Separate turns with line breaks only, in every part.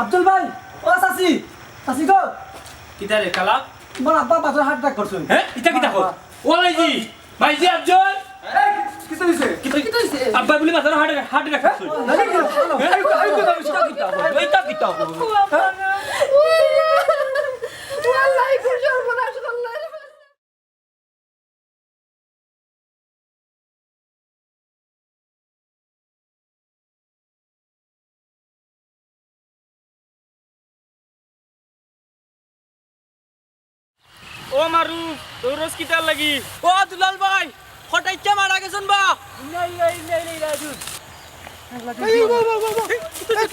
আব্দুল ভাই ও চাচি চাচি গো
কিতা রে কালা
তোমার আব্বা পাথর হার্ট অ্যাটাক করছেন
হ্যাঁ ইটা কিতা কর ও ভাইজি আফজল
কিছু হইছে
কিতা হইছে আব্বা বলি মাথার হার্ট অ্যাটাক করছেন ইটা কিতা
ওয়াল্লাহি কোন সর্বনাশ করলা
ও মারু তোর রোজ কিতার লাগি ও দুলাল ভাই হঠাইতে মারা গেছন বা নাই রাজু
এই বাবা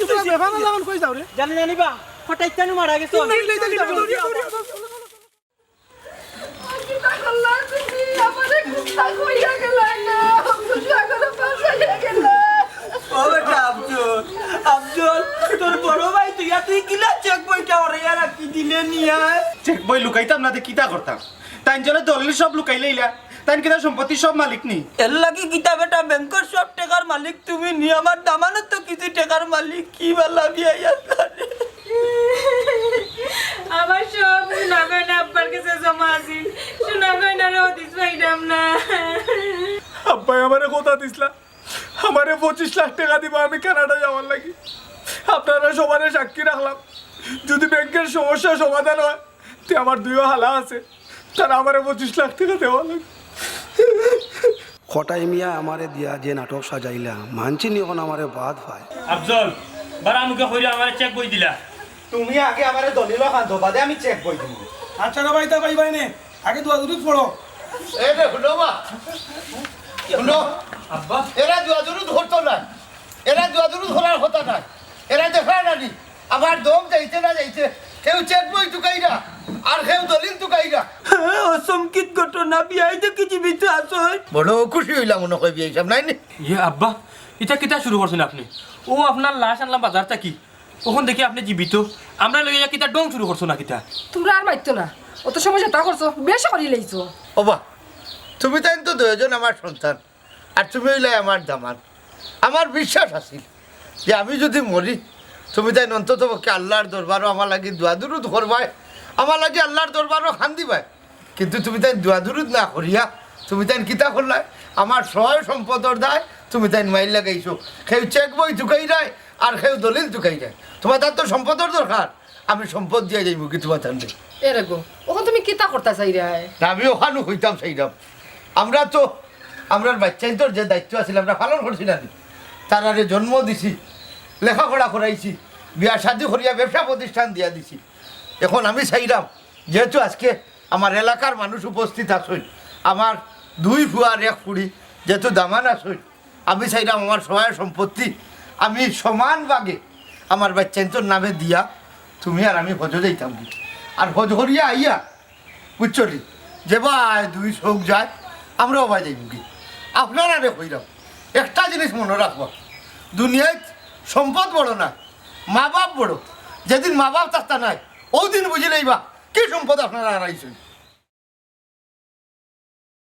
তুই বেফানা লাগান কই যাও রে
জানি বা হঠাইতে মারা গেছন
কিতা করলা তুমি আমারে কুত্তা কইয়া গেলা না বুঝা করে পাছাইয়া গেলা
ও বেটা আফজল তোর বড় ভাই তুই কিলা চেক বইটা ওরে আর কি দিলে নিয়া
চেক বই লুকাইতাম না কিতা করতাম তাই জলে দলিল সব লুকাই লইলা তাই কিতা সম্পত্তি সব মালিক নি
এর লাগি কিতা বেটা ব্যাংকের সব টাকার মালিক তুমি নি আমার দামানত তো কিছু টাকার মালিক কি বালা বিয়া
আমার সব শোনা গয়না আব্বার কাছে জমা আছে শোনা গয়নারও দিস পাইলাম না
আব্বাই আমারে কথা দিছলা আমারে 25 লাখ টাকা দিব আমি কানাডা যাওয়ার লাগি আপনারা সবারে সাক্ষী রাখলাম যদি ব্যাংকের সমস্যা সমাধান হয় তে আমার দুইও হালা আছে তারা আমারে 25 লাখ টাকা দেওয়া লাগে
খটাই মিয়া আমারে দিয়া যে নাটক সাজাইলা মানছি নি এখন আমারে বাদ পায়
আফজল বারা মুখে কইরা আমার চেক বই দিলা
তুমি আগে আমারে দলিল খান বাদে আমি চেক বই দিব
আচ্ছা না ভাই তা পাইবাই নে আগে দোয়া দুরুদ পড়ো
এই রে শুনো মা শুনো
আব্বা
এরা দুয়াদুরু ধরতো না এরা দুয়াদুরু ধরার কথা না এরা দেখা নানি আমার দম যাইতে না যাইতে কেউ চেক বই টুকাইরা আর কেউ দলিল টুকাইরা
অসংকিত ঘটনা বিয়াই দেখি জীবিত আছো
বড় খুশি হইলাম মনে হয় বিয়ে সব নাই নি
ইয়ে আব্বা এটা কিতা শুরু করছেন আপনি ও আপনার লাশ আনলাম বাজার থেকে তখন দেখি আপনি জীবিত আমরা লইয়া কিতা ডং শুরু করছো না কিতা
তোমরা আর মাইতো না অত সমস্যা তা করছো বেশ করি লইছো
ওবা তুমি তাই তো দুজন আমার সন্তান আর তুমি হইলে আমার দামান আমার বিশ্বাস আছিল যে আমি যদি মরি তুমি তাই অন্তত পক্ষে আল্লাহর দরবারও আমার লাগি দুয়াদুরুদ করবাই আমার লাগি আল্লাহর দরবারও খান দিবাই কিন্তু তুমি তাই দুয়াদুরুদ না করিয়া তুমি তাই কিতা করলাই আমার সহায় সম্পদর দায় তুমি তাই মাইল লাগাইছো কেউ চেক বই ঢুকাই যায় আর কেউ দলিল ঢুকাই যায় তোমার তার তো সম্পদর দরকার আমি সম্পদ দিয়ে যাইব কি তোমার তান্ডে
এরে গো ওখান তুমি কিতা করতা চাই রে
আমি ওখানে হইতাম সেইরাম আমরা তো আমরার বাচ্চাই তোর যে দায়িত্ব আছিল আমরা পালন করছি না তারারে জন্ম দিছি লেখাপড়া করাইছি বিয়া শাদি করিয়া ব্যবসা প্রতিষ্ঠান দিয়া দিছি এখন আমি চাইলাম যেহেতু আজকে আমার এলাকার মানুষ উপস্থিত আসই আমার দুই ফুয়ার এক ফুড়ি যেহেতু দামান আসই আমি চাইলাম আমার সহায় সম্পত্তি আমি সমান ভাগে আমার বাচ্চাইন্তর নামে দিয়া তুমি আর আমি হজ যাইতাম কি আর হজ করিয়া আইয়া বুঝছো নি যে ভাই দুই চোখ যায় আমরাও ভাই যাইব কি আপনারা রে কইরাম একটা জিনিস মনে রাখবা দুনিয়ায় সম্পদ বড় না মা বাপ বড় যেদিন মা বাপ থাকতা নাই ওই দিন বুঝিলেই বা কি সম্পদ আপনারা হারাইছেন